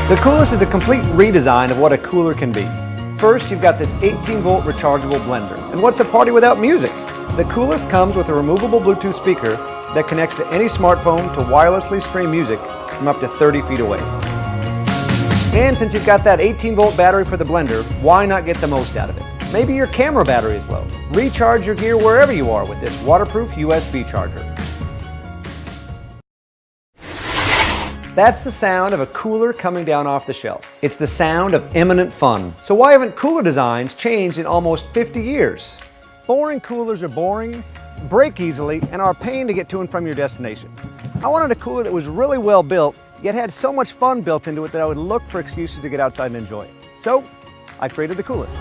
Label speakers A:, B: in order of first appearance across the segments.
A: The Coolest is a complete redesign of what a cooler can be. First, you've got this 18-volt rechargeable blender. And what's a party without music? The Coolest comes with a removable Bluetooth speaker that connects to any smartphone to wirelessly stream music from up to 30 feet away. And since you've got that 18-volt battery for the blender, why not get the most out of it? Maybe your camera battery is low. Recharge your gear wherever you are with this waterproof USB charger. That's the sound of a cooler coming down off the shelf. It's the sound of imminent fun. So why haven't cooler designs changed in almost 50 years? Boring coolers are boring, break easily, and are a pain to get to and from your destination. I wanted a cooler that was really well built, yet had so much fun built into it that I would look for excuses to get outside and enjoy it. So I created the Coolest.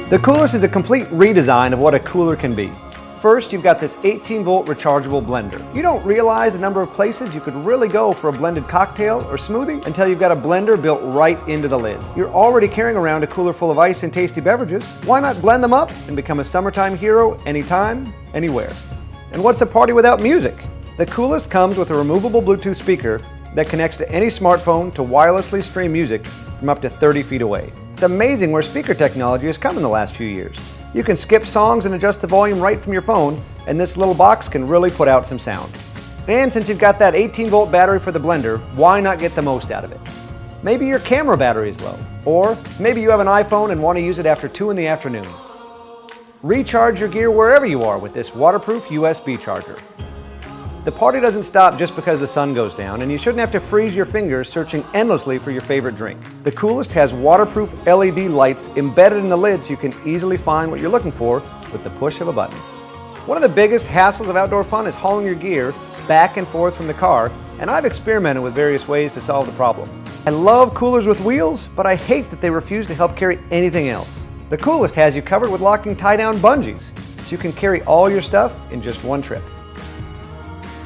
A: The Coolest is a complete redesign of what a cooler can be. First, you've got this 18-volt rechargeable blender. You don't realize the number of places you could really go for a blended cocktail or smoothie until you've got a blender built right into the lid. You're already carrying around a cooler full of ice and tasty beverages. Why not blend them up and become a summertime hero anytime, anywhere? And what's a party without music? The Coolest comes with a removable Bluetooth speaker that connects to any smartphone to wirelessly stream music from up to 30 feet away. It's amazing where speaker technology has come in the last few years. You can skip songs and adjust the volume right from your phone, and this little box can really put out some sound. And since you've got that 18-volt battery for the blender, why not get the most out of it? Maybe your camera battery is low, or maybe you have an iPhone and want to use it after 2 in the afternoon. Recharge your gear wherever you are with this waterproof USB charger. The party doesn't stop just because the sun goes down, and you shouldn't have to freeze your fingers searching endlessly for your favorite drink. The Coolest has waterproof LED lights embedded in the lid so you can easily find what you're looking for with the push of a button. One of the biggest hassles of outdoor fun is hauling your gear back and forth from the car, and I've experimented with various ways to solve the problem. I love coolers with wheels, but I hate that they refuse to help carry anything else. The Coolest has you covered with locking tie-down bungees, so you can carry all your stuff in just one trip.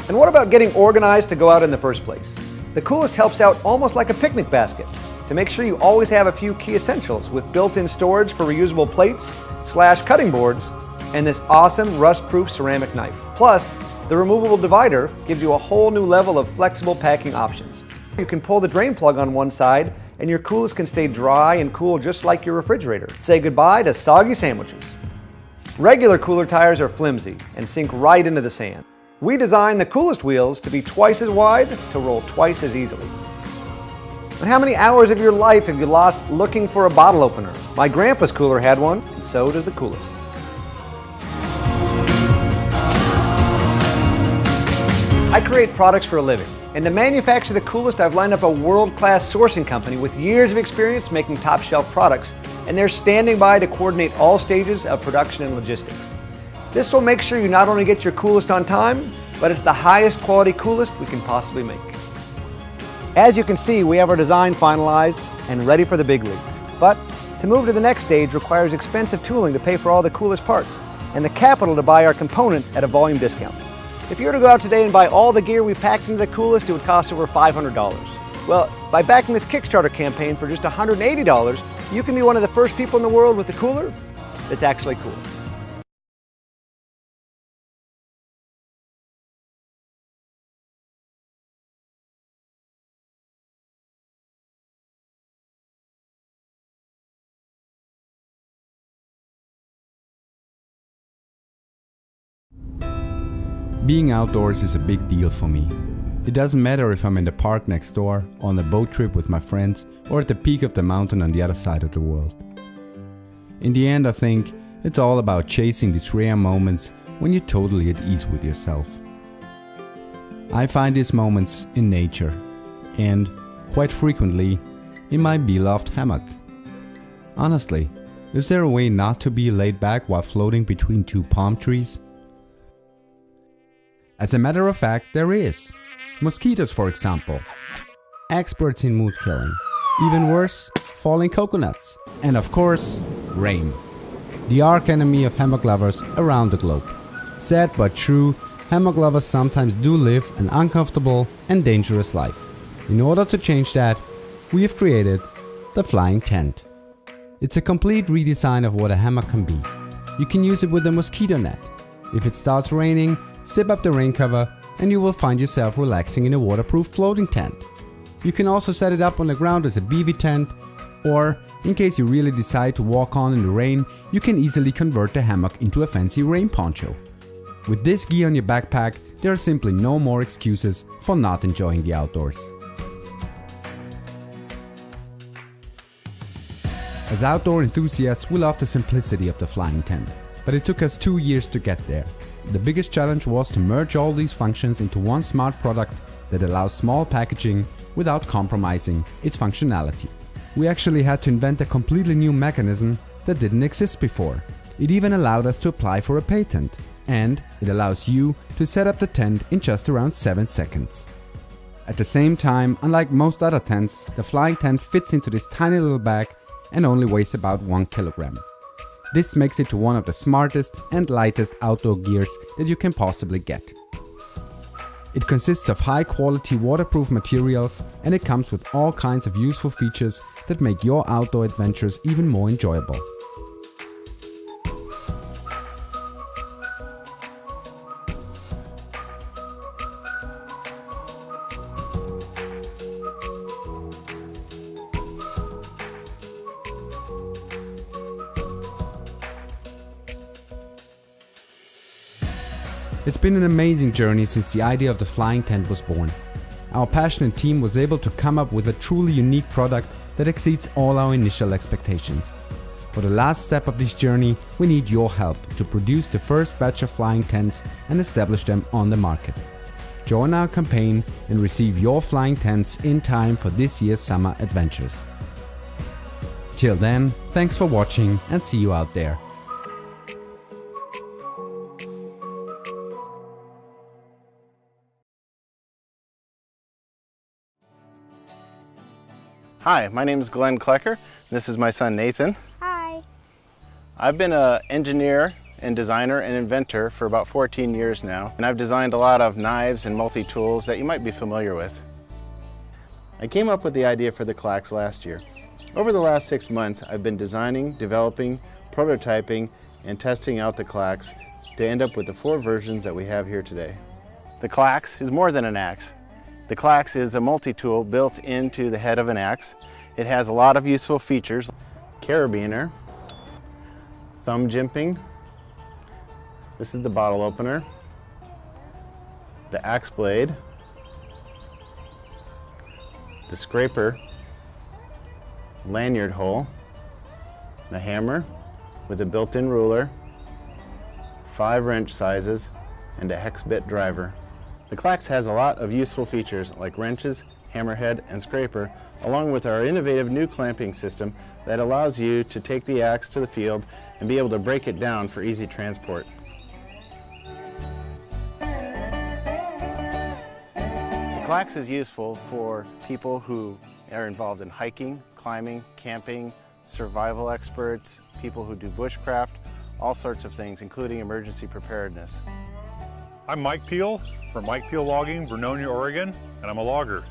A: And what about getting organized to go out in the first place? The Coolest helps out almost like a picnic basket to make sure you always have a few key essentials with built-in storage for reusable plates, cutting boards, and this awesome rust-proof ceramic knife. Plus, the removable divider gives you a whole new level of flexible packing options. You can pull the drain plug on one side and your Coolest can stay dry and cool just like your refrigerator. Say goodbye to soggy sandwiches. Regular cooler tires are flimsy and sink right into the sand. We designed the Coolest wheels to be twice as wide to roll twice as easily. And how many hours of your life have you lost looking for a bottle opener? My grandpa's cooler had one, and so does the Coolest. I create products for a living, and to manufacture the Coolest, I've lined up a world-class sourcing company with years of experience making top-shelf products, and they're standing by to coordinate all stages of production and logistics. This will make sure you not only get your Coolest on time, but it's the highest quality Coolest we can possibly make. As you can see, we have our design finalized and ready for the big leagues. But to move to the next stage requires expensive tooling to pay for all the Coolest parts, and the capital to buy our components at a volume discount. If you were to go out today and buy all the gear we packed into the Coolest, it would cost over $500. Well, by backing this Kickstarter campaign for just $180, you can be one of the first people in the world with a cooler that's actually cool.
B: Being outdoors is a big deal for me. It doesn't matter if I'm in the park next door, on a boat trip with my friends, or at the peak of the mountain on the other side of the world. In the end, I think it's all about chasing these rare moments when you're totally at ease with yourself. I find these moments in nature, and, quite frequently, in my beloved hammock. Honestly, is there a way not to be laid back while floating between two palm trees? As a matter of fact, there is. Mosquitoes, for example. Experts in mood killing. Even worse, falling coconuts. And of course, rain. The arch enemy of hammock lovers around the globe. Sad but true, hammock lovers sometimes do live an uncomfortable and dangerous life. In order to change that, we have created the Flying Tent. It's a complete redesign of what a hammock can be. You can use it with a mosquito net. If it starts raining, zip up the rain cover, and you will find yourself relaxing in a waterproof floating tent. You can also set it up on the ground as a bivy tent, or in case you really decide to walk on in the rain, you can easily convert the hammock into a fancy rain poncho. With this gear on your backpack, there are simply no more excuses for not enjoying the outdoors. As outdoor enthusiasts, we love the simplicity of the flying tent, but it took us 2 years to get there. The biggest challenge was to merge all these functions into one smart product that allows small packaging without compromising its functionality. We actually had to invent a completely new mechanism that didn't exist before. It even allowed us to apply for a patent, and it allows you to set up the tent in just around 7 seconds. At the same time, unlike most other tents, the flying tent fits into this tiny little bag and only weighs about 1 kilogram. This makes it to one of the smartest and lightest outdoor gears that you can possibly get. It consists of high quality waterproof materials, and it comes with all kinds of useful features that make your outdoor adventures even more enjoyable. It's been an amazing journey since the idea of the flying tent was born. Our passionate team was able to come up with a truly unique product that exceeds all our initial expectations. For the last step of this journey, we need your help to produce the first batch of flying tents and establish them on the market. Join our campaign and receive your flying tents in time for this year's summer adventures. Till then, thanks for watching and see you out there.
C: Hi, my name is Glenn Klecker. This is my son Nathan.
D: Hi.
C: I've been an engineer and designer and inventor for about 14 years now, and I've designed a lot of knives and multi-tools that you might be familiar with. I came up with the idea for the Clax last year. Over the last 6 months, I've been designing, developing, prototyping, and testing out the Clax to end up with the 4 versions that we have here today. The Clax is more than an axe. The Clax is a multi-tool built into the head of an axe. It has a lot of useful features: carabiner, thumb jimping, this is the bottle opener, the axe blade, the scraper, lanyard hole, the hammer with a built-in ruler, 5 wrench sizes, and a hex bit driver. The Clax has a lot of useful features like wrenches, hammerhead, and scraper, along with our innovative new clamping system that allows you to take the axe to the field and be able to break it down for easy transport. The Clax is useful for people who are involved in hiking, climbing, camping, survival experts, people who do bushcraft, all sorts of things, including emergency preparedness.
E: I'm Mike Peel from Mike Peel Logging, Vernonia, Oregon, and I'm a logger.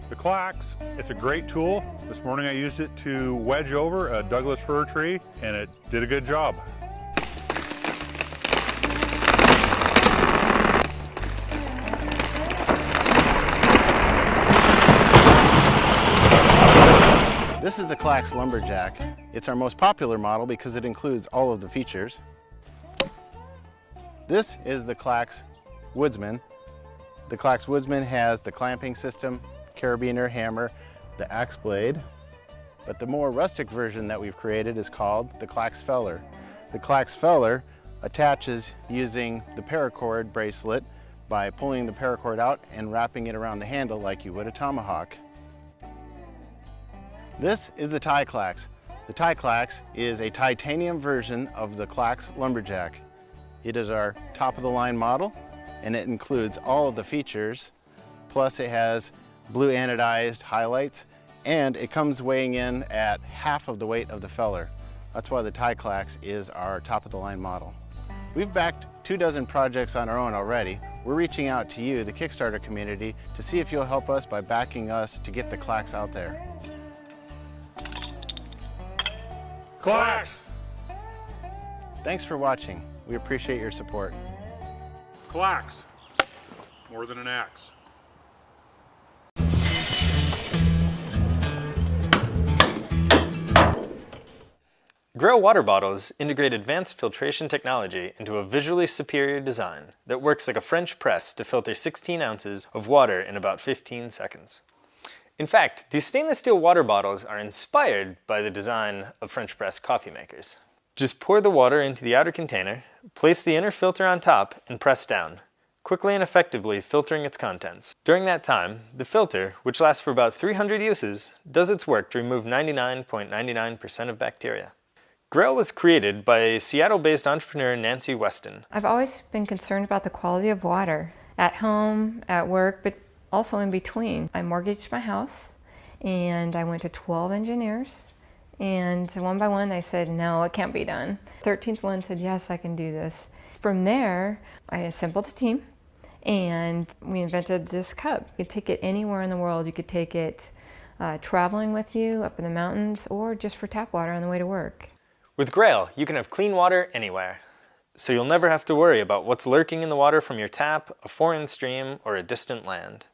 E: The Clax, it's a great tool. This morning I used it to wedge over a Douglas fir tree, and it did a good job.
C: This is the Clax Lumberjack. It's our most popular model because it includes all of the features. This is the Clax Woodsman. The Clax Woodsman has the clamping system, carabiner, hammer, the axe blade, but the more rustic version that we've created is called the Clax Feller. The Clax Feller attaches using the paracord bracelet by pulling the paracord out and wrapping it around the handle like you would a tomahawk. This is the Ti-Clax. The Ti-Clax is a titanium version of the Clax Lumberjack. It is our top-of-the-line model, and it includes all of the features, plus it has blue anodized highlights, and it comes weighing in at half of the weight of the Feller. That's why the Ti-Clax is our top-of-the-line model. We've backed 24 projects on our own already. We're reaching out to you, the Kickstarter community, to see if you'll help us by backing us to get the Clax out there.
E: Clax!
C: Thanks for watching. We appreciate your support.
E: Clax! more than an axe.
D: Grail water bottles integrate advanced filtration technology into a visually superior design that works like a French press to filter 16 ounces of water in about 15 seconds. In fact, these stainless steel water bottles are inspired by the design of French press coffee makers. Just pour the water into the outer container, place the inner filter on top, and press down, quickly and effectively filtering its contents. During that time, the filter, which lasts for about 300 uses, does its work to remove 99.99% of bacteria. Grail was created by Seattle-based entrepreneur Nancy Weston.
F: I've always been concerned about the quality of water at home, at work, but also in between. I mortgaged my house and I went to 12 engineers, and one by one they said, no, it can't be done. 13th one said, yes, I can do this. From there, I assembled a team and we invented this cup. You could take it anywhere in the world. You could take it traveling with you up in the mountains or just for tap water on the way to work.
D: With Grail, you can have clean water anywhere, so you'll never have to worry about what's lurking in the water from your tap, a foreign stream, or a distant land.